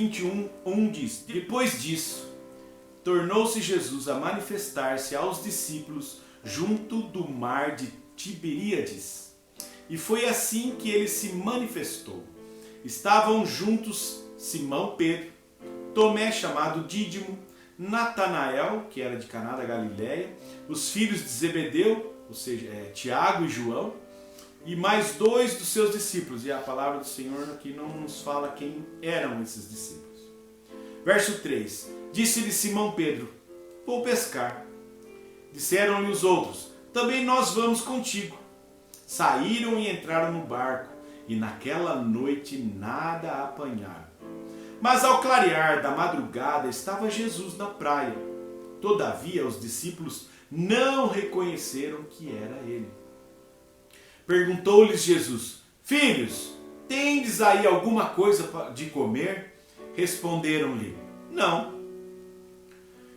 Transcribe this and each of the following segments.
21, diz: Depois disso, tornou-se Jesus a manifestar-se aos discípulos junto do mar de Tiberíades. E foi assim que ele se manifestou. Estavam juntos Simão Pedro, Tomé chamado Dídimo, Natanael, que era de Caná da Galileia, os filhos de Zebedeu, ou seja, Tiago e João, e mais 2 dos seus discípulos. E a palavra do Senhor aqui não nos fala quem eram esses discípulos. Verso 3. Disse-lhe Simão Pedro: Vou pescar. Disseram-lhe os outros: Também nós vamos contigo. Saíram e entraram no barco, e naquela noite nada apanharam. Mas ao clarear da madrugada estava Jesus na praia. Todavia os discípulos não reconheceram que era ele. Perguntou-lhes Jesus: Filhos, tendes aí alguma coisa de comer? Responderam-lhe: Não.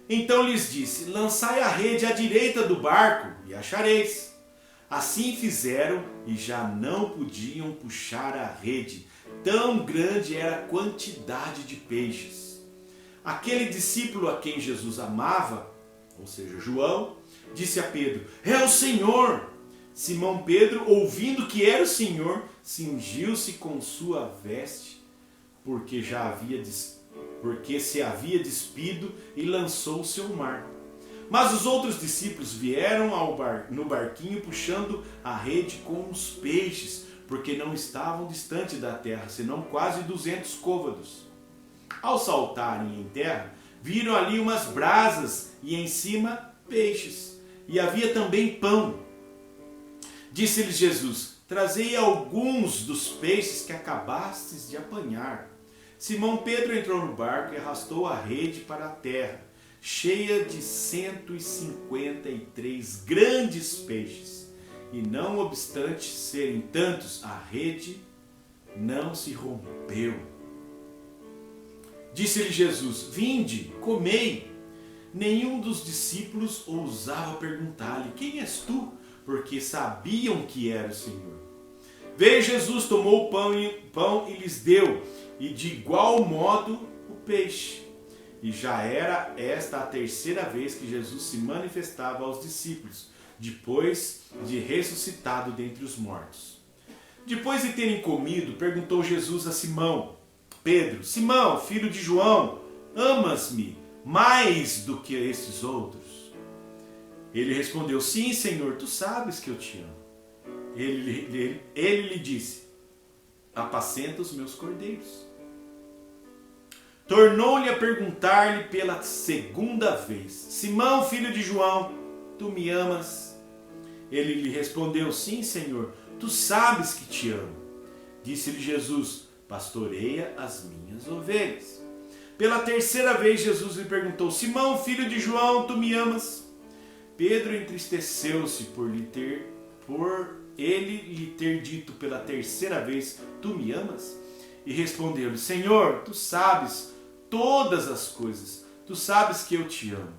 Então lhes disse: Lançai a rede à direita do barco e achareis. Assim fizeram e já não podiam puxar a rede, tão grande era a quantidade de peixes. Aquele discípulo a quem Jesus amava, ou seja, João, disse a Pedro: É o Senhor! Simão Pedro, ouvindo que era o Senhor, cingiu-se com sua veste, porque se havia despido, e lançou-se ao mar. Mas os outros discípulos vieram no barquinho puxando a rede com os peixes, porque não estavam distante da terra, senão quase 200 côvados. Ao saltarem em terra, viram ali umas brasas e em cima peixes, e havia também pão. Disse-lhes Jesus: Trazei alguns dos peixes que acabastes de apanhar. Simão Pedro entrou no barco e arrastou a rede para a terra, cheia de 153 grandes peixes. E não obstante serem tantos, a rede não se rompeu. Disse-lhe Jesus: Vinde, comei. Nenhum dos discípulos ousava perguntar-lhe: Quem és tu? Porque sabiam que era o Senhor. Veio Jesus, tomou o pão e lhes deu, e de igual modo o peixe. E já era esta a terceira vez que Jesus se manifestava aos discípulos, depois de ressuscitado dentre os mortos. Depois de terem comido, perguntou Jesus a Simão Pedro: Simão, filho de João, amas-me mais do que estes outros? Ele respondeu: Sim, Senhor, tu sabes que eu te amo. Ele lhe disse: Apacenta os meus cordeiros. Tornou-lhe a perguntar-lhe pela segunda vez: Simão, filho de João, tu me amas? Ele lhe respondeu: Sim, Senhor, tu sabes que te amo. Disse-lhe Jesus: Pastoreia as minhas ovelhas. Pela terceira vez Jesus lhe perguntou: Simão, filho de João, tu me amas? Pedro entristeceu-se por ele lhe ter dito pela terceira vez: Tu me amas? E respondeu-lhe: Senhor, tu sabes todas as coisas, tu sabes que eu te amo.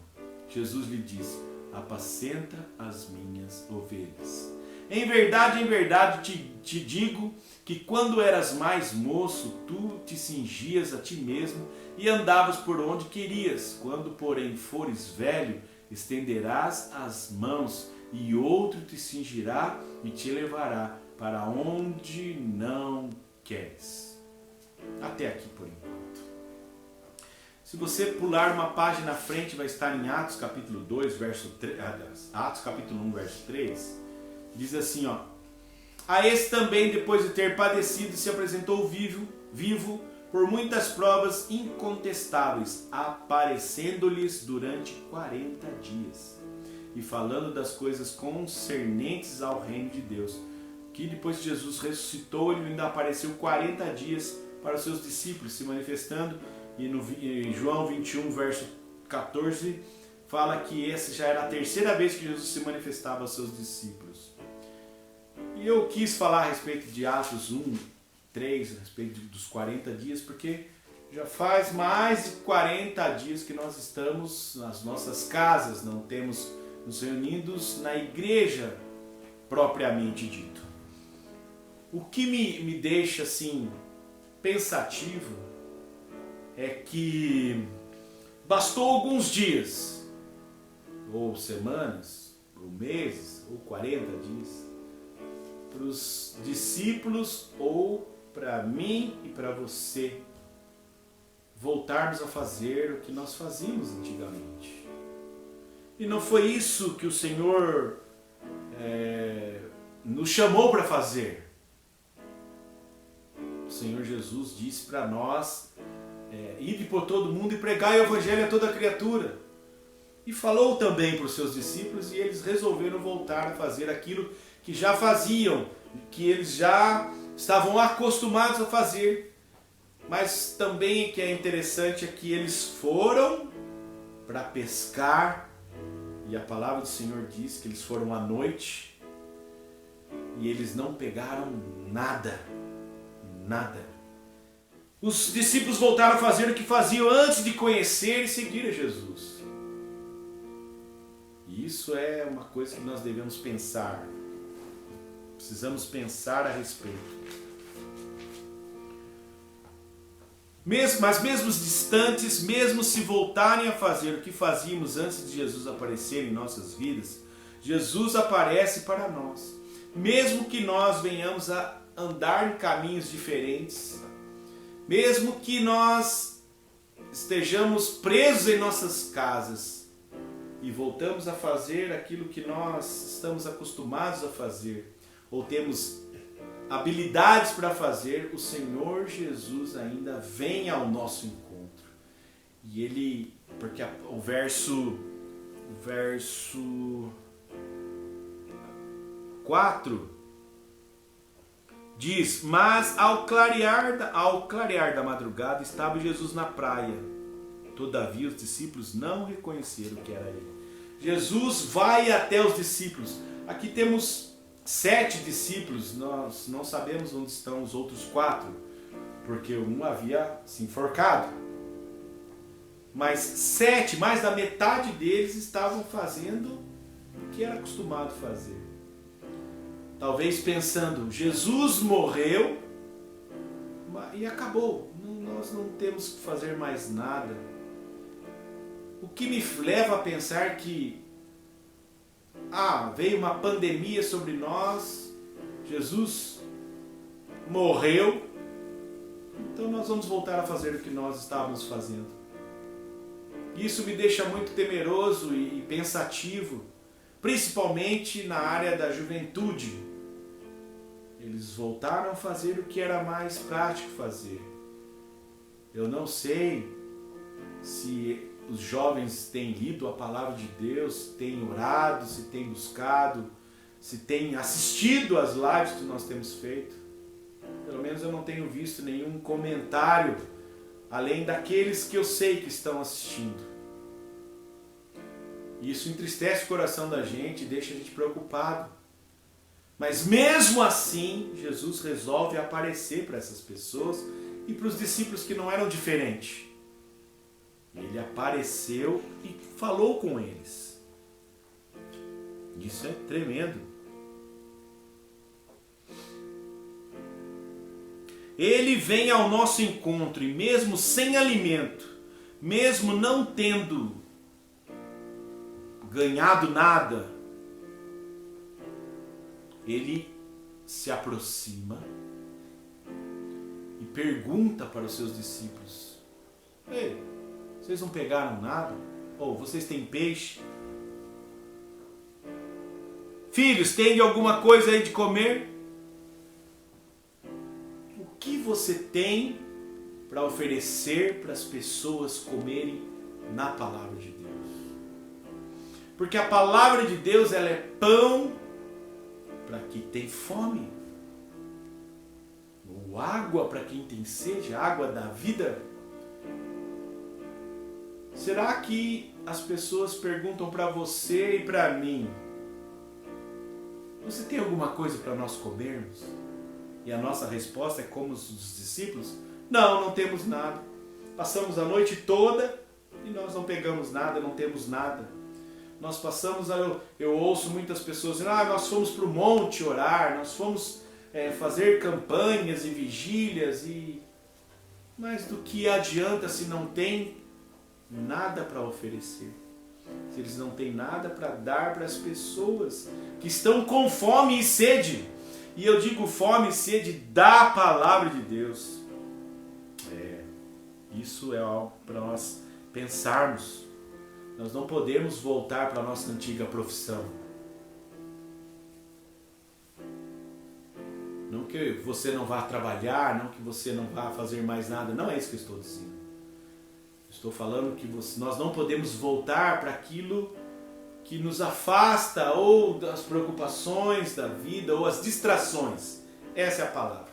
Jesus lhe disse: Apacenta as minhas ovelhas. Em verdade, te digo que quando eras mais moço, tu te cingias a ti mesmo e andavas por onde querias. Quando, porém, fores velho, estenderás as mãos e outro te cingirá e te levará para onde não queres. Até aqui por enquanto. Se você pular uma página à frente, vai estar em Atos capítulo 2, verso 3, Atos capítulo 1, verso 3. Diz assim, ó: A esse também, depois de ter padecido, se apresentou vivo por muitas provas incontestáveis, aparecendo-lhes durante 40 dias, e falando das coisas concernentes ao reino de Deus. Que depois que Jesus ressuscitou, ele ainda apareceu 40 dias para os seus discípulos, se manifestando. E em João 21, verso 14, fala que essa já era a terceira vez que Jesus se manifestava aos seus discípulos. E eu quis falar a respeito de Atos 1, 3, a respeito dos 40 dias, porque já faz mais de 40 dias que nós estamos nas nossas casas, não temos nos reunidos na igreja propriamente dito. O que me deixa assim pensativo é que bastou alguns dias, ou semanas, ou meses, ou 40 dias, para os discípulos ou para mim e para você voltarmos a fazer o que nós fazíamos antigamente. E não foi isso que o Senhor nos chamou para fazer. O Senhor Jesus disse para nós, ide por todo mundo e pregai o Evangelho a toda criatura. E falou também para os seus discípulos, e eles resolveram voltar a fazer aquilo que já faziam, que eles já estavam acostumados a fazer. Mas também o que é interessante é que eles foram para pescar, e a palavra do Senhor diz que eles foram à noite, e eles não pegaram nada, nada. Os discípulos voltaram a fazer o que faziam antes de conhecer e seguir a Jesus. E isso é uma coisa que nós devemos pensar. Precisamos pensar a respeito. Mas mesmo os distantes, mesmo se voltarem a fazer o que fazíamos antes de Jesus aparecer em nossas vidas, Jesus aparece para nós. Mesmo que nós venhamos a andar em caminhos diferentes, mesmo que nós estejamos presos em nossas casas e voltamos a fazer aquilo que nós estamos acostumados a fazer, ou temos habilidades para fazer, o Senhor Jesus ainda vem ao nosso encontro. E Ele, porque o verso 4 diz: mas ao clarear da madrugada estava Jesus na praia. Todavia os discípulos não reconheceram que era Ele. Jesus vai até os discípulos. Aqui temos 7 discípulos, nós não sabemos onde estão os outros 4, porque um havia se enforcado. Mas 7, mais da metade deles estavam fazendo o que era acostumado fazer. Talvez pensando, Jesus morreu e acabou, nós não temos que fazer mais nada. O que me leva a pensar que veio uma pandemia sobre nós, Jesus morreu, então nós vamos voltar a fazer o que nós estávamos fazendo. Isso me deixa muito temeroso e pensativo, principalmente na área da juventude. Eles voltaram a fazer o que era mais prático fazer. Eu não sei se os jovens têm lido a palavra de Deus, têm orado, se têm buscado, se têm assistido às lives que nós temos feito. Pelo menos eu não tenho visto nenhum comentário, além daqueles que eu sei que estão assistindo. Isso entristece o coração da gente, deixa a gente preocupado. Mas mesmo assim, Jesus resolve aparecer para essas pessoas e para os discípulos que não eram diferentes. Ele apareceu e falou com eles. Isso é tremendo. Ele vem ao nosso encontro e mesmo sem alimento, mesmo não tendo ganhado nada, ele se aproxima e pergunta para os seus discípulos: ei, vocês não pegaram nada? Ou vocês têm peixe? Filhos, tem alguma coisa aí de comer? O que você tem para oferecer para as pessoas comerem na palavra de Deus? Porque a palavra de Deus, ela é pão para quem tem fome, ou água para quem tem sede, a água da vida. Será que as pessoas perguntam para você e para mim: você tem alguma coisa para nós comermos? E a nossa resposta é como os discípulos: não, não temos nada. Passamos a noite toda e nós não pegamos nada, não temos nada. Nós passamos, eu ouço muitas pessoas dizendo: nós fomos para o monte orar, nós fomos fazer campanhas e vigílias e Mas do que adianta se não tem nada para oferecer? Se eles não têm nada para dar para as pessoas que estão com fome e sede. E eu digo fome e sede da palavra de Deus. Isso é algo para nós pensarmos. Nós não podemos voltar para a nossa antiga profissão. Não que você não vá trabalhar, não que você não vá fazer mais nada. Não é isso que eu estou dizendo. Estou falando que nós não podemos voltar para aquilo que nos afasta ou das preocupações da vida ou as distrações. Essa é a palavra.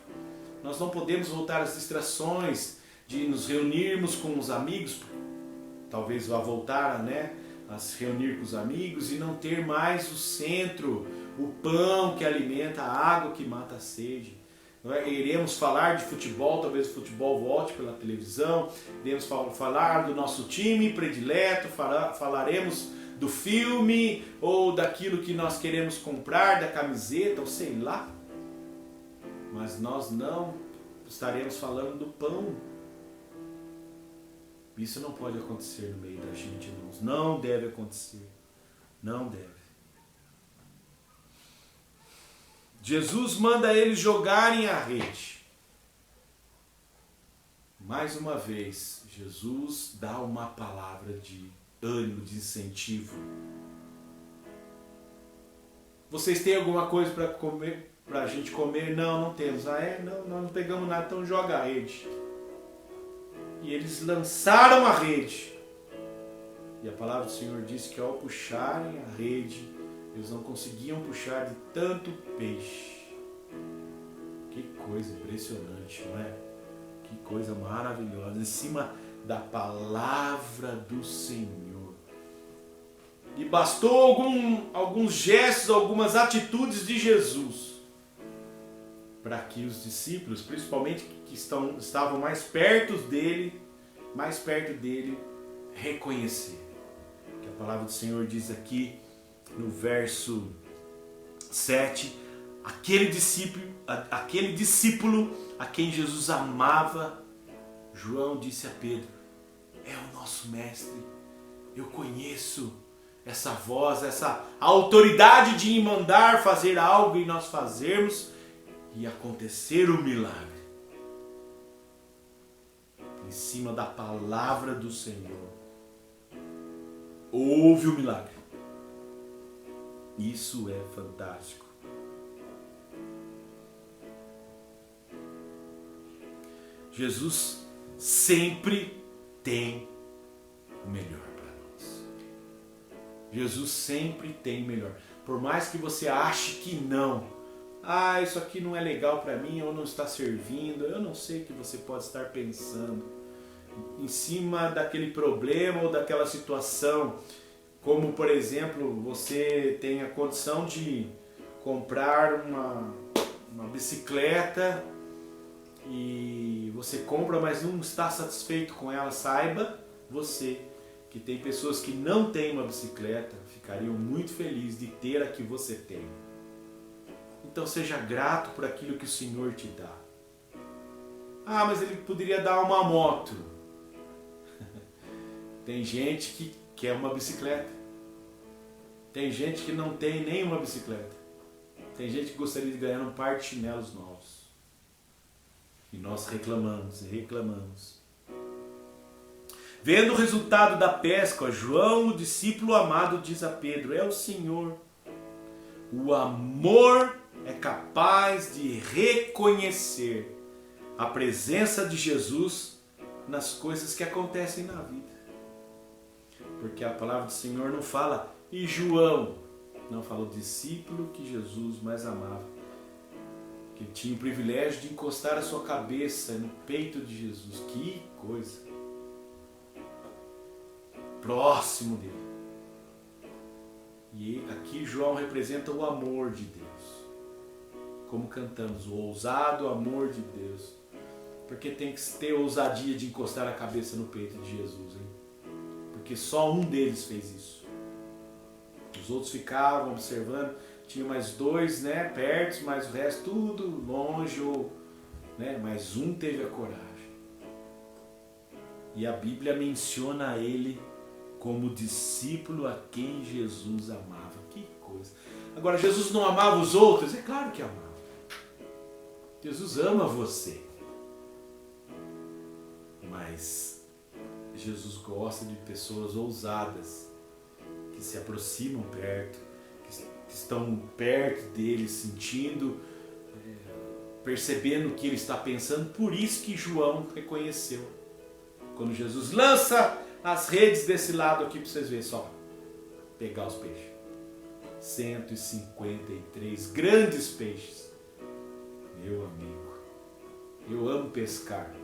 Nós não podemos voltar às distrações de nos reunirmos com os amigos, talvez vá voltar, a se reunir com os amigos e não ter mais o centro, o pão que alimenta, a água que mata a sede. Iremos falar de futebol, talvez o futebol volte pela televisão, iremos falar do nosso time predileto, falaremos do filme ou daquilo que nós queremos comprar, da camiseta, ou sei lá. Mas nós não estaremos falando do pão. Isso não pode acontecer no meio da gente, irmãos. Não deve acontecer. Não deve. Jesus manda eles jogarem a rede. Mais uma vez, Jesus dá uma palavra de ânimo, de incentivo. Vocês têm alguma coisa para comer, para a gente comer? Não, não temos. Não, nós não pegamos nada, então joga a rede. E eles lançaram a rede. E a palavra do Senhor diz que ao puxarem a rede, eles não conseguiam puxar de tanto peixe. Que coisa impressionante, não é? Que coisa maravilhosa. Em cima da palavra do Senhor. E bastou alguns gestos, algumas atitudes de Jesus para que os discípulos, principalmente que estavam mais perto dele, reconhecerem. Que a palavra do Senhor diz aqui no verso 7, aquele discípulo a quem Jesus amava, João disse a Pedro: é o nosso mestre, eu conheço essa voz, essa autoridade de mandar fazer algo e nós fazermos e acontecer o milagre. Em cima da palavra do Senhor, houve o milagre. Isso é fantástico. Jesus sempre tem o melhor para nós. Jesus sempre tem o melhor. Por mais que você ache que não, isso aqui não é legal para mim, ou não está servindo, eu não sei o que você pode estar pensando em cima daquele problema ou daquela situação. Como, por exemplo, você tem a condição de comprar uma bicicleta e você compra, mas não está satisfeito com ela. Saiba você que tem pessoas que não têm uma bicicleta, ficariam muito felizes de ter a que você tem. Então seja grato por aquilo que o Senhor te dá. Mas ele poderia dar uma moto. Tem gente que quer uma bicicleta. Tem gente que não tem nenhuma bicicleta. Tem gente que gostaria de ganhar um par de chinelos novos. E nós reclamamos. Vendo o resultado da pesca, João, o discípulo amado, diz a Pedro: é o Senhor. O amor é capaz de reconhecer a presença de Jesus nas coisas que acontecem na vida. Porque a palavra do Senhor não fala, e João, não fala o discípulo que Jesus mais amava, que tinha o privilégio de encostar a sua cabeça no peito de Jesus. Que coisa! Próximo dele. E aqui João representa o amor de Deus. Como cantamos, o ousado amor de Deus. Porque tem que ter ousadia de encostar a cabeça no peito de Jesus, hein? Porque só um deles fez isso. Os outros ficavam observando, tinha mais dois, perto, mas o resto tudo longe, mas um teve a coragem. E a Bíblia menciona ele como discípulo a quem Jesus amava. Que coisa! Agora, Jesus não amava os outros? É claro que amava. Jesus ama você. Mas Jesus gosta de pessoas ousadas, que se aproximam perto, que estão perto dele, sentindo, percebendo o que ele está pensando. Por isso que João reconheceu. Quando Jesus lança as redes desse lado aqui, para vocês verem só, pegar os peixes. 153 grandes peixes. Meu amigo, eu amo pescar.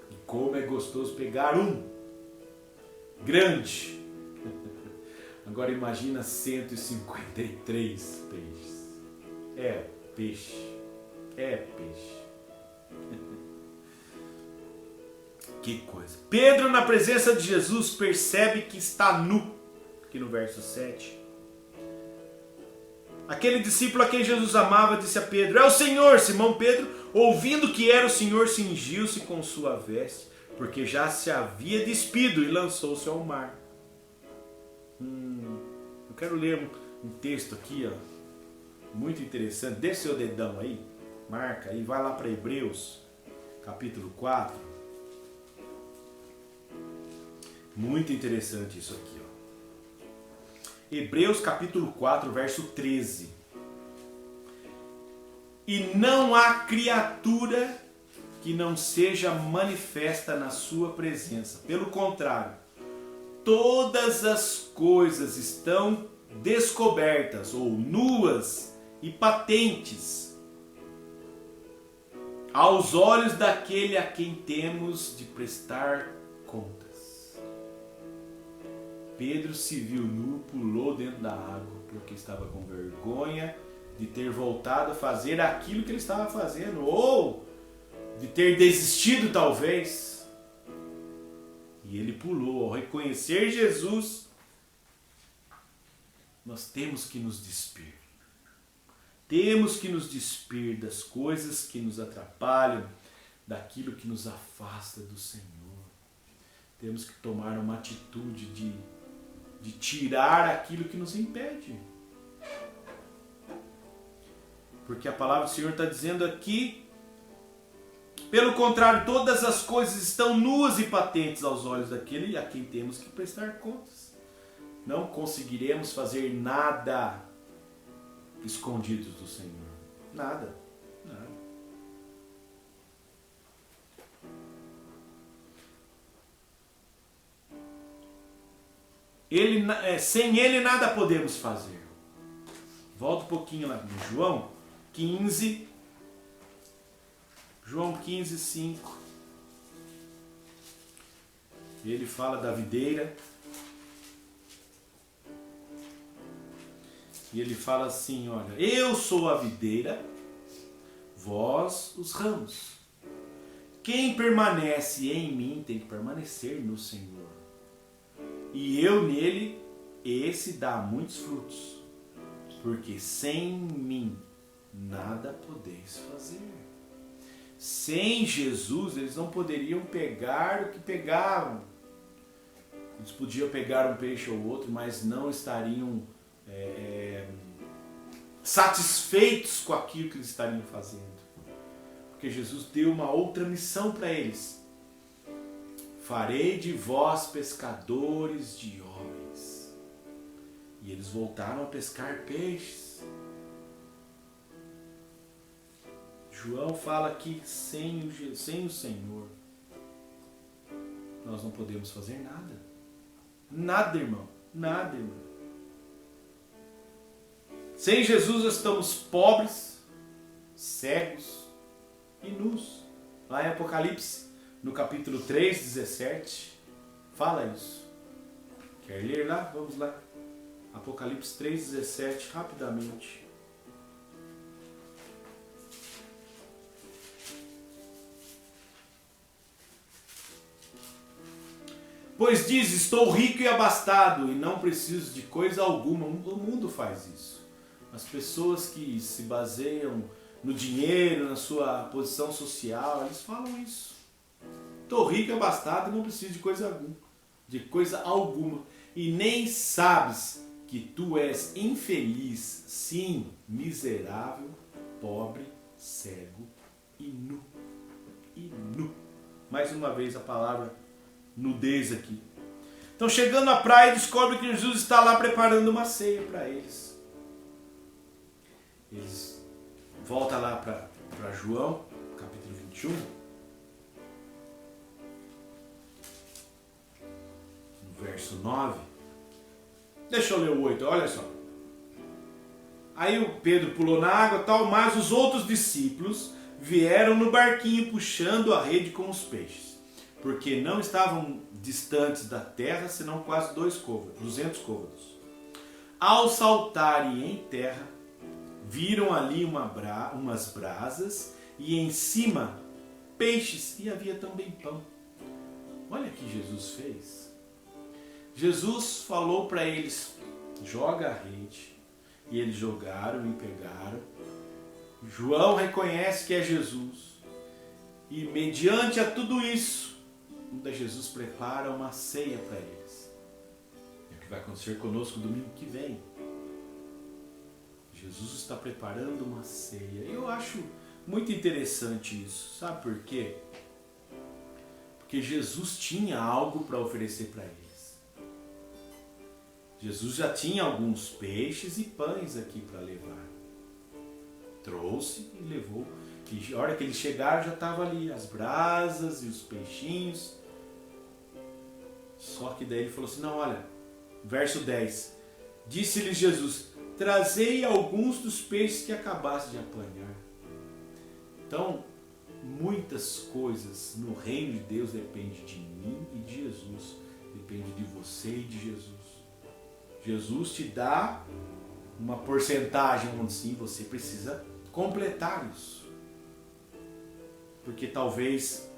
E como é gostoso pegar um grande. Agora imagina 153 peixes. É peixe. É peixe. Que coisa. Pedro, na presença de Jesus, percebe que está nu. Aqui no verso 7. Aquele discípulo a quem Jesus amava disse a Pedro: é o Senhor. Simão Pedro, ouvindo que era o Senhor, cingiu-se com sua veste, porque já se havia despido, e lançou-se ao mar. Eu quero ler um texto aqui, ó, muito interessante. Deixa seu dedão aí, marca aí, vai lá para Hebreus, capítulo 4. Muito interessante isso aqui, ó. Hebreus capítulo 4, verso 13. E não há criatura que não seja manifesta na sua presença. Pelo contrário, todas as coisas estão descobertas ou nuas e patentes aos olhos daquele a quem temos de prestar contas. Pedro se viu nu, pulou dentro da água, porque estava com vergonha de ter voltado a fazer aquilo que ele estava fazendo, ou de ter desistido talvez. E ele pulou. Ao reconhecer Jesus, nós temos que nos despir. Temos que nos despir das coisas que nos atrapalham, daquilo que nos afasta do Senhor. Temos que tomar uma atitude de tirar aquilo que nos impede. Porque a palavra do Senhor está dizendo aqui: pelo contrário, todas as coisas estão nuas e patentes aos olhos daquele a quem temos que prestar contas. Não conseguiremos fazer nada escondidos do Senhor. Nada. Nada. Sem Ele nada podemos fazer. Volta um pouquinho lá no João 15. João 15, 5. Ele fala da videira. E ele fala assim, olha: eu sou a videira, vós os ramos. Quem permanece em mim tem que permanecer no Senhor. E eu nele, esse dá muitos frutos. Porque sem mim nada podeis fazer. Sem Jesus, eles não poderiam pegar o que pegavam. Eles podiam pegar um peixe ou outro, mas não estariam satisfeitos com aquilo que eles estariam fazendo. Porque Jesus deu uma outra missão para eles: farei de vós pescadores de homens. E eles voltaram a pescar peixes. João fala que sem o Senhor nós não podemos fazer nada. Nada, irmão. Nada, irmão. Sem Jesus nós estamos pobres, cegos e nus. Lá em Apocalipse, no capítulo 3, 17, fala isso. Quer ler lá? Vamos lá. Apocalipse 3, 17, rapidamente. Pois diz: estou rico e abastado e não preciso de coisa alguma. O mundo faz isso. As pessoas que se baseiam no dinheiro, na sua posição social, eles falam isso. Estou rico, abastado e não preciso de coisa alguma. E nem sabes que tu és infeliz, sim, miserável, pobre, cego e nu. E nu. Mais uma vez a palavra nudez aqui. Então, chegando na praia, descobre que Jesus está lá preparando uma ceia para eles. Eles voltam lá para João, capítulo 21. No verso 9. Deixa eu ler o 8, olha só. Aí o Pedro pulou na água, tal, mas os outros discípulos vieram no barquinho puxando a rede com os peixes, porque não estavam distantes da terra, senão quase 200 côvados. Ao saltarem em terra, viram ali umas brasas e em cima peixes e havia também pão. Olha o que Jesus fez. Jesus falou para eles, joga a rede, e eles jogaram e pegaram. João reconhece que é Jesus, e mediante a tudo isso, Jesus prepara uma ceia para eles. É o que vai acontecer conosco domingo que vem. Jesus está preparando uma ceia. Eu acho muito interessante isso. Sabe por quê? Porque Jesus tinha algo para oferecer para eles. Jesus já tinha alguns peixes e pães aqui para levar. Trouxe e levou. E a hora que eles chegaram já estava ali as brasas e os peixinhos. Só que daí ele falou assim, não, olha, verso 10. Disse-lhes Jesus, trazei alguns dos peixes que acabaste de apanhar. Então, muitas coisas no reino de Deus dependem de mim e de Jesus. Depende de você e de Jesus. Jesus te dá uma porcentagem onde sim você precisa completar isso. Porque talvez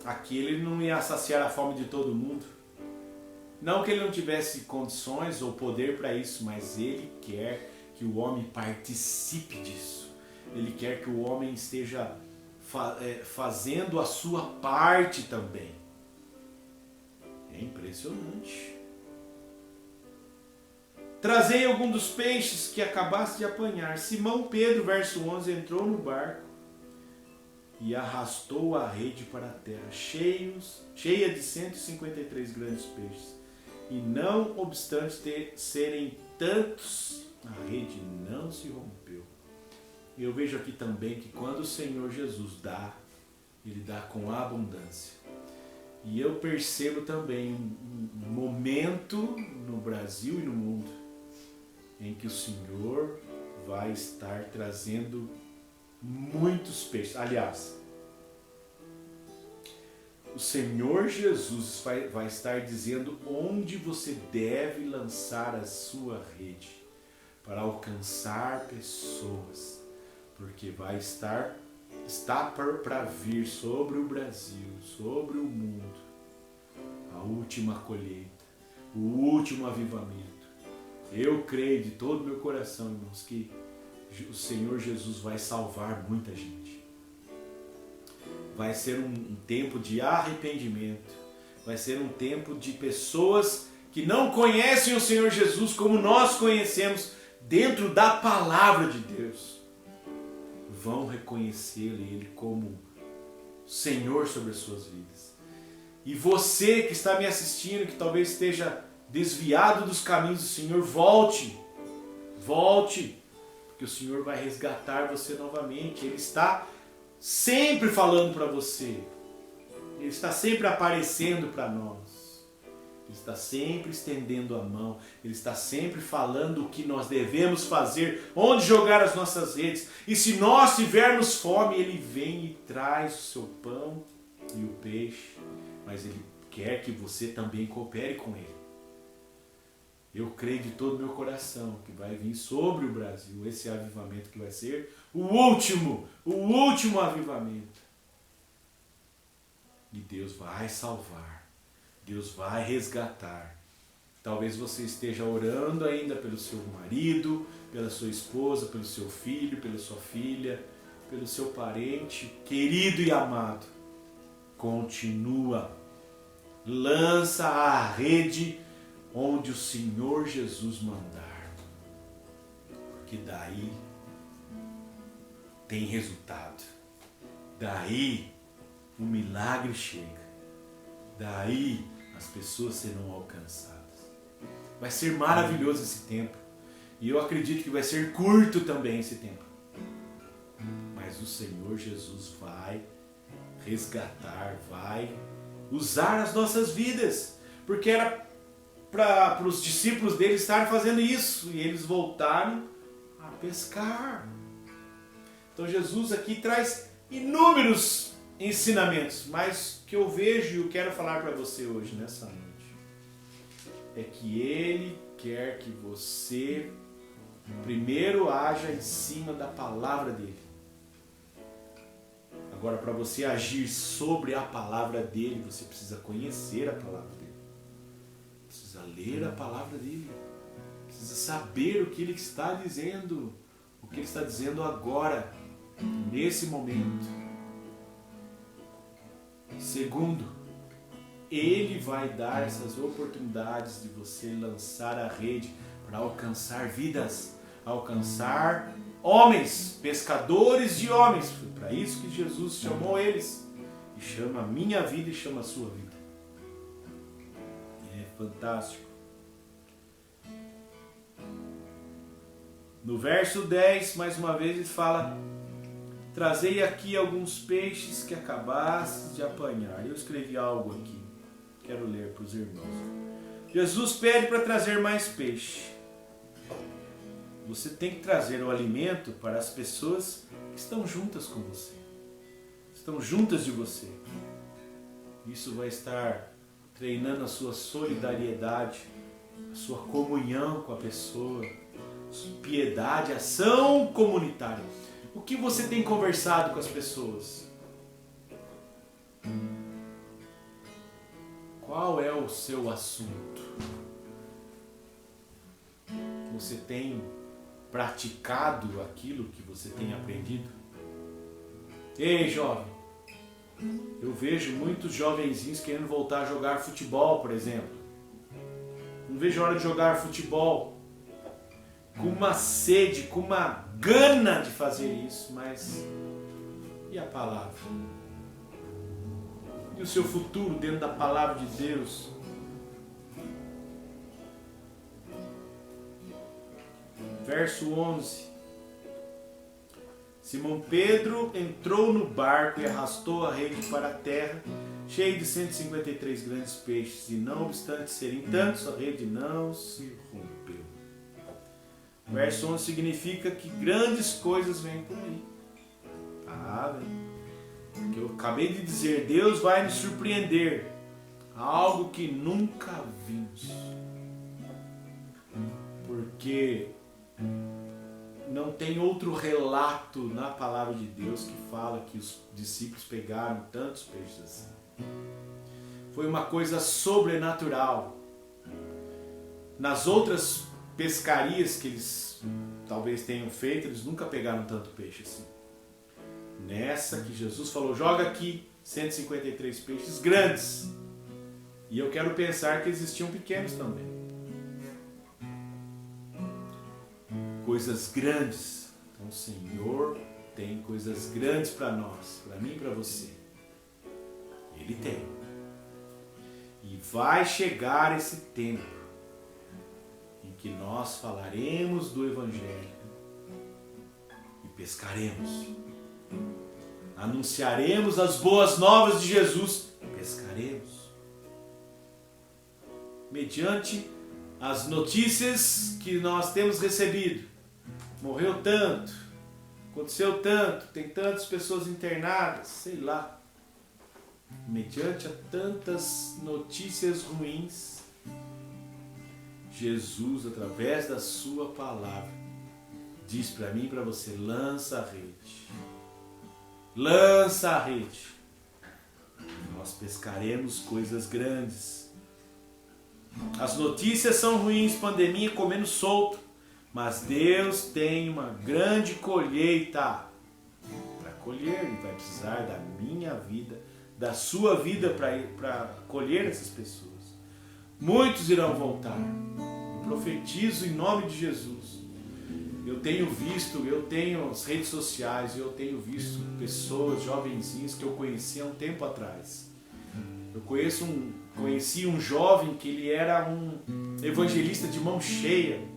aquele não ia saciar a fome de todo mundo. Não que ele não tivesse condições ou poder para isso, mas ele quer que o homem participe disso. Ele quer que o homem esteja fazendo a sua parte também. É impressionante. Trazei algum dos peixes que acabaste de apanhar. Simão Pedro, verso 11, entrou no barco e arrastou a rede para a terra, cheia de 153 grandes peixes. E não obstante serem tantos, a rede não se rompeu. Eu vejo aqui também que quando o Senhor Jesus dá, Ele dá com abundância. E eu percebo também um momento no Brasil e no mundo em que o Senhor vai estar trazendo muitos peixes. Aliás, o Senhor Jesus vai estar dizendo onde você deve lançar a sua rede para alcançar pessoas, porque está para vir sobre o Brasil, sobre o mundo, a última colheita, o último avivamento. Eu creio de todo o meu coração, irmãos, que o Senhor Jesus vai salvar muita gente. Vai ser um tempo de arrependimento. Vai ser um tempo de pessoas que não conhecem o Senhor Jesus como nós conhecemos dentro da palavra de Deus. Vão reconhecer Ele como Senhor sobre as suas vidas. E você que está me assistindo, que talvez esteja desviado dos caminhos do Senhor, volte, porque o Senhor vai resgatar você novamente. Ele está sempre falando para você, Ele está sempre aparecendo para nós, Ele está sempre estendendo a mão, Ele está sempre falando o que nós devemos fazer, onde jogar as nossas redes, e se nós tivermos fome, Ele vem e traz o seu pão e o peixe, mas Ele quer que você também coopere com Ele. Eu creio de todo o meu coração que vai vir sobre o Brasil esse avivamento que vai ser o último avivamento. E Deus vai salvar, Deus vai resgatar. Talvez você esteja orando ainda pelo seu marido, pela sua esposa, pelo seu filho, pela sua filha, pelo seu parente querido e amado. continua. Lança a rede onde o Senhor Jesus mandar. Porque daí tem resultado. Daí o milagre chega. Daí as pessoas serão alcançadas. Vai ser maravilhoso esse tempo. E eu acredito que vai ser curto também esse tempo. Mas o Senhor Jesus vai resgatar, vai usar as nossas vidas. Porque era para os discípulos dele estarem fazendo isso. E eles voltaram a pescar. Então Jesus aqui traz inúmeros ensinamentos. Mas o que eu vejo e eu quero falar para você hoje, nessa noite, é que Ele quer que você primeiro haja em cima da palavra dele. Agora, para você agir sobre a palavra dele, você precisa conhecer a palavra dele. Precisa ler a palavra dele. Precisa saber o que ele está dizendo. O que ele está dizendo agora, nesse momento. Segundo, ele vai dar essas oportunidades de você lançar a rede para alcançar vidas, alcançar homens, pescadores de homens. Foi para isso que Jesus chamou eles. E chama a minha vida e chama a sua vida. É fantástico. No verso 10, mais uma vez, ele fala: trazei aqui alguns peixes que acabastes de apanhar. Eu escrevi algo aqui. Quero ler para os irmãos. Jesus pede para trazer mais peixe. Você tem que trazer o alimento para as pessoas que estão juntas com você. Estão juntas de você. Isso vai estar treinando a sua solidariedade, a sua comunhão com a pessoa, piedade, ação comunitária. O que você tem conversado com as pessoas? Qual é o seu assunto? Você tem praticado aquilo que você tem aprendido? Ei, jovem, eu vejo muitos jovenzinhos querendo voltar a jogar futebol, por exemplo. Não vejo a hora de jogar futebol, com uma sede, com uma gana de fazer isso, mas e a palavra? E o seu futuro dentro da palavra de Deus? Verso 11. Simão Pedro entrou no barco e arrastou a rede para a terra, cheia de 153 grandes peixes, e não obstante serem tantos, a rede não se rompeu. Verso 11 significa que grandes coisas vêm por aí. Vem. Que eu acabei de dizer, Deus vai nos surpreender. Algo que nunca vimos. Porque não tem outro relato na palavra de Deus que fala que os discípulos pegaram tantos peixes assim. Foi uma coisa sobrenatural. Nas outras pescarias que eles talvez tenham feito, eles nunca pegaram tanto peixe assim. Nessa que Jesus falou, joga aqui 153 peixes grandes. E eu quero pensar que existiam pequenos também. Coisas grandes. Então o Senhor tem coisas grandes para nós, para mim e para você. Ele tem. E vai chegar esse tempo em que nós falaremos do Evangelho e pescaremos. Anunciaremos as boas novas de Jesus, pescaremos. Mediante as notícias que nós temos recebido. Morreu tanto, aconteceu tanto, tem tantas pessoas internadas, sei lá. Mediante a tantas notícias ruins, Jesus, através da sua palavra, diz para mim e para você, lança a rede. Lança a rede. Nós pescaremos coisas grandes. As notícias são ruins, pandemia comendo solto, mas Deus tem uma grande colheita para colher e vai precisar da minha vida, da sua vida para acolher essas pessoas. Muitos irão voltar. Eu profetizo em nome de Jesus. Eu tenho as redes sociais, eu tenho visto pessoas, jovenzinhos que eu conheci há um tempo atrás. Eu conheci um jovem que ele era um evangelista de mão cheia.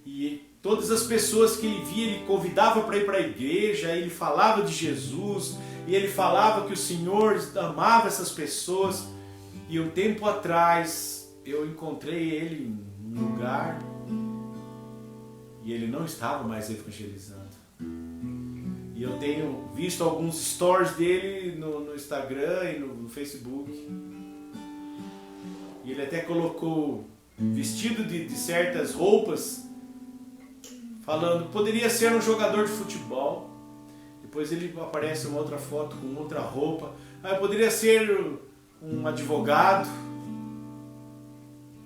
E todas as pessoas que ele via, ele convidava para ir para a igreja, ele falava de Jesus, e ele falava que o Senhor amava essas pessoas. E um tempo atrás eu encontrei ele em um lugar e ele não estava mais evangelizando. E eu tenho visto alguns stories dele no Instagram e no Facebook. E ele até colocou vestido de certas roupas, falando, poderia ser um jogador de futebol. Depois ele aparece uma outra foto com outra roupa. Poderia ser um advogado.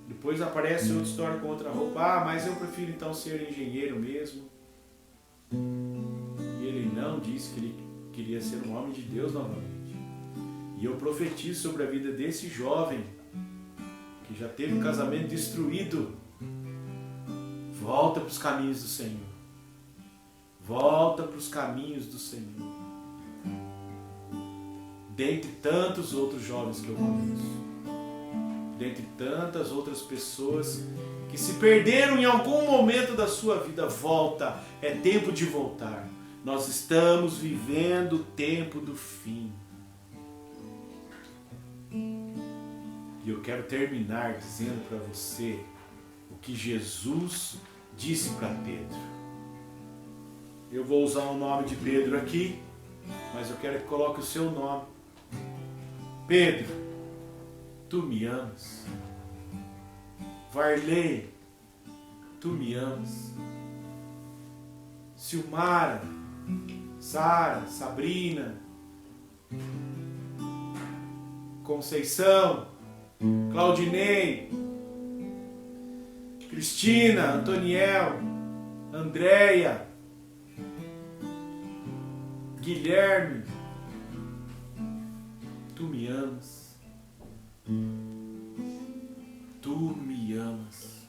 Depois aparece outra história com outra roupa. Mas eu prefiro então ser engenheiro mesmo. E ele não disse que ele queria ser um homem de Deus novamente. E eu profetizo sobre a vida desse jovem que já teve um casamento destruído. Volta para os caminhos do Senhor. Volta para os caminhos do Senhor. Dentre tantos outros jovens que eu conheço. Dentre tantas outras pessoas que se perderam em algum momento da sua vida. Volta. É tempo de voltar. Nós estamos vivendo o tempo do fim. E eu quero terminar dizendo para você o que Jesus disse para Pedro. Eu vou usar o nome de Pedro aqui, mas eu quero que coloque o seu nome. Pedro, tu me amas? Varley, tu me amas? Silmara, Sara, Sabrina, Conceição, Claudinei, Cristina, Antoniel, Andréia, Guilherme, tu me amas? Tu me amas?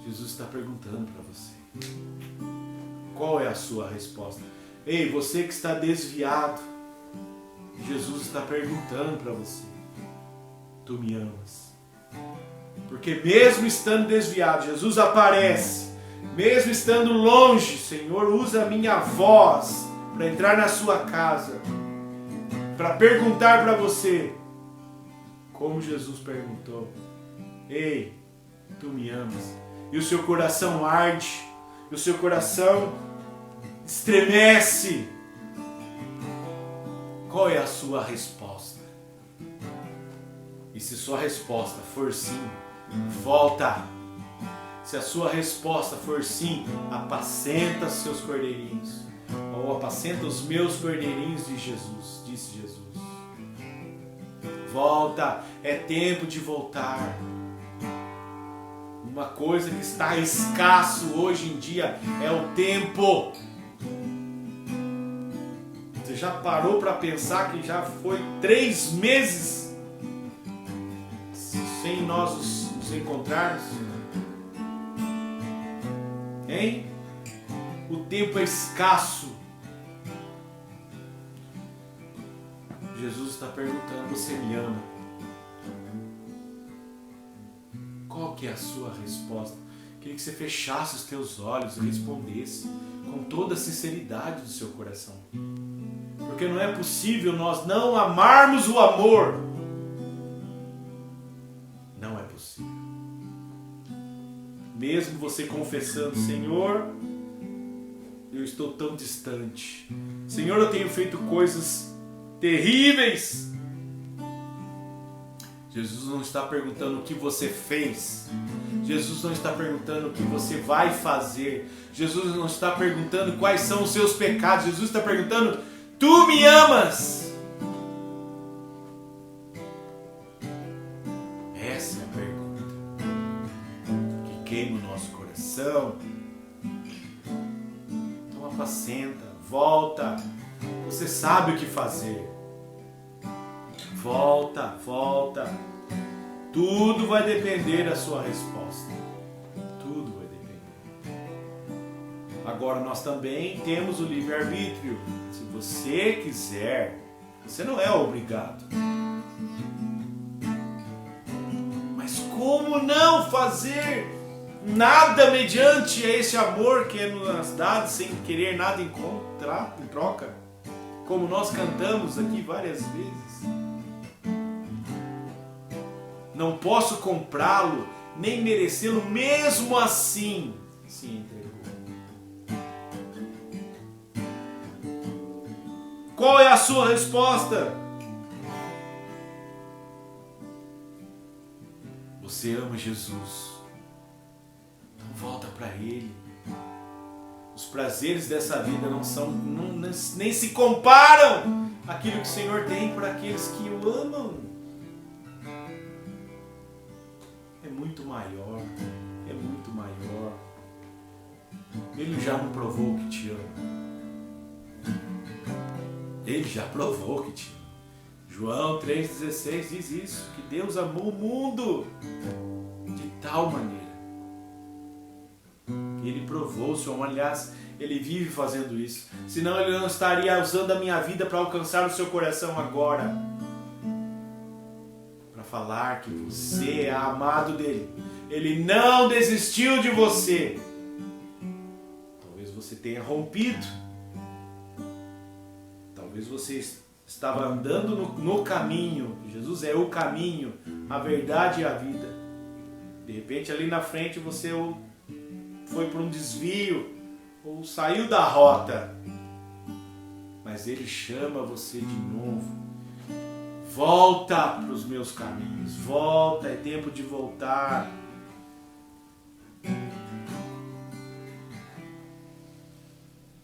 Jesus está perguntando para você. Qual é a sua resposta? Ei, você que está desviado, Jesus está perguntando para você. Tu me amas? Porque mesmo estando desviado, Jesus aparece. Mesmo estando longe, Senhor, usa a minha voz para entrar na sua casa, para perguntar para você, como Jesus perguntou. Ei, tu me amas? E o seu coração arde, e o seu coração estremece. Qual é a sua resposta? E se sua resposta for sim, volta. Se a sua resposta for sim, apacenta seus cordeirinhos. Ou apacenta os meus cordeirinhos de Jesus, disse Jesus. Volta, é tempo de voltar. Uma coisa que está escasso hoje em dia é o tempo. Você já parou para pensar que já foi 3 meses sem nós nos encontrarmos? Hein? O tempo é escasso. Jesus está perguntando, você me ama? Qual que é a sua resposta? Queria que você fechasse os teus olhos e respondesse com toda a sinceridade do seu coração. Porque não é possível nós não amarmos o amor. Não é possível. Mesmo você confessando, Senhor, eu estou tão distante. Senhor, eu tenho feito coisas terríveis. Jesus não está perguntando o que você fez. Jesus não está perguntando o que você vai fazer. Jesus não está perguntando quais são os seus pecados. Jesus está perguntando, tu me amas? Essa é a pergunta que queima o nosso coração. Então apacenta, volta, Você sabe o que fazer. Volta, volta. Tudo vai depender da sua resposta. Tudo vai depender. Agora nós também temos o livre-arbítrio. Se você quiser, você não é obrigado. Mas como não fazer nada mediante esse amor que é nos dado sem querer nada em troca? Como nós cantamos aqui várias vezes. Não posso comprá-lo, nem merecê-lo, mesmo assim se entregou. Qual é a sua resposta? Você ama Jesus. Então volta para Ele. Os prazeres dessa vida nem se comparam àquilo que o Senhor tem para aqueles que o amam. É muito maior, é muito maior. Ele já não provou que te ama. Ele já provou que te ama. João 3,16 diz isso, que Deus amou o mundo de tal maneira. Ele provou o seu amor, aliás, Ele vive fazendo isso. Senão Ele não estaria usando a minha vida para alcançar o seu coração agora. Para falar que você é amado dEle. Ele não desistiu de você. Talvez você tenha rompido. Talvez você estava andando no caminho. Jesus é o caminho, a verdade e a vida. De repente ali na frente você foi por um desvio ou saiu da rota. Mas Ele chama você de novo. Volta para os meus caminhos. Volta, é tempo de voltar.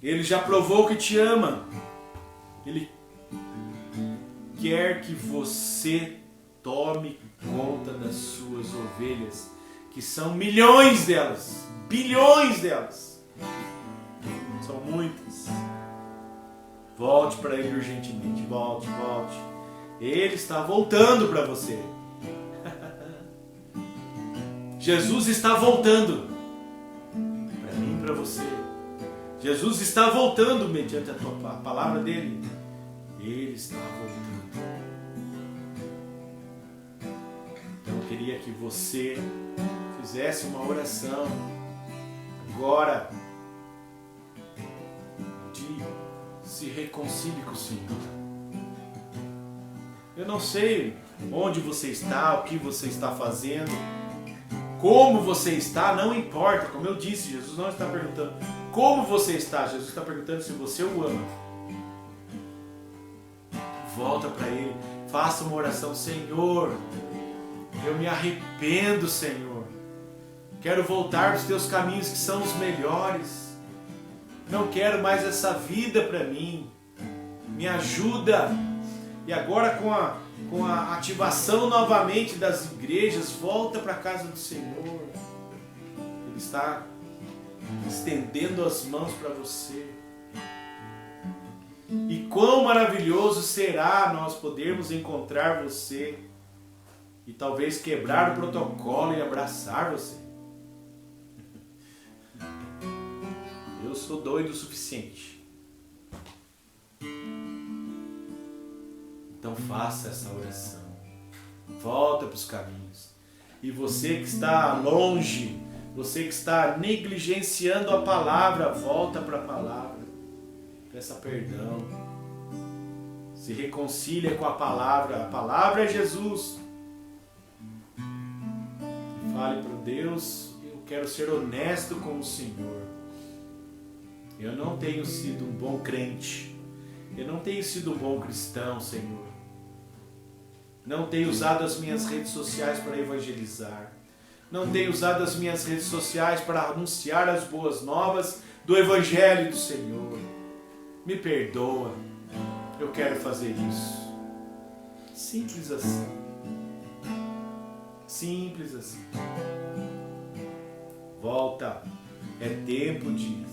Ele já provou que te ama. Ele quer que você tome conta das suas ovelhas, que são milhões delas, bilhões delas. São muitas. Volte para Ele urgentemente. Volte, volte. Ele está voltando para você. Jesus está voltando para mim e para você. Jesus está voltando mediante a palavra dele. Ele está voltando. Então eu queria que você fizesse uma oração agora de se reconcilie com o Senhor. Eu não sei onde você está, o que você está fazendo, como você está, não importa. Como eu disse, Jesus não está perguntando como você está, Jesus está perguntando se você o ama. Volta para Ele, faça uma oração. Senhor, eu me arrependo, Senhor. Quero voltar para os teus caminhos que são os melhores. Não quero mais essa vida para mim. Me ajuda. E agora com a ativação novamente das igrejas, volta para a casa do Senhor. Ele está estendendo as mãos para você. E quão maravilhoso será nós podermos encontrar você e talvez quebrar o protocolo e abraçar você. Eu sou doido o suficiente. Então faça essa oração. Volta para os caminhos. E você que está longe, você que está negligenciando a palavra, volta para a palavra. Peça perdão. Se reconcilia com a palavra. A palavra é Jesus. Fale para Deus: eu quero ser honesto com o Senhor. Eu não tenho sido um bom crente. Eu não tenho sido um bom cristão, Senhor. Não tenho usado as minhas redes sociais para evangelizar. Não tenho usado as minhas redes sociais para anunciar as boas novas do Evangelho do Senhor. Me perdoa. Eu quero fazer isso. Simples assim. Simples assim. Volta. É tempo de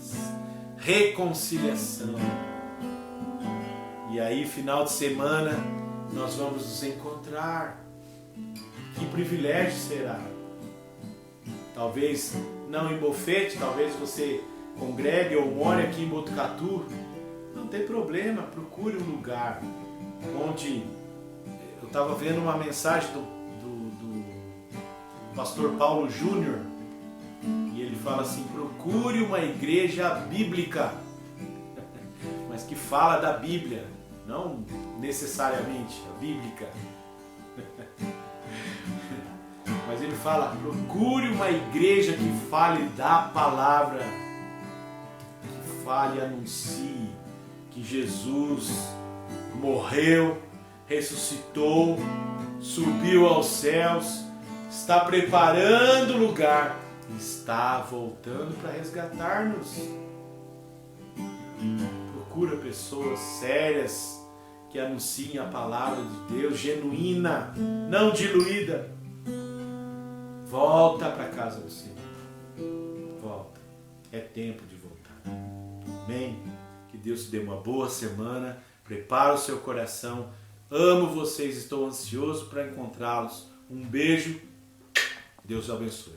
reconciliação. E aí, final de semana, nós vamos nos encontrar. Que privilégio será? Talvez não em Bofete, talvez você congregue ou more aqui em Botucatu. Não tem problema, procure um lugar onde... Eu estava vendo uma mensagem do pastor Paulo Júnior, e ele fala assim: procure uma igreja bíblica, mas que fala da Bíblia, não necessariamente a bíblica. Mas ele fala: procure uma igreja que fale da palavra, que fale e anuncie que Jesus morreu, ressuscitou, subiu aos céus, está preparando o lugar, está voltando para resgatar-nos. Procura pessoas sérias que anunciem a palavra de Deus, genuína, não diluída. Volta para a casa do Senhor. Volta. É tempo de voltar. Amém? Que Deus te dê uma boa semana. Prepara o seu coração. Amo vocês, estou ansioso para encontrá-los. Um beijo. Deus abençoe.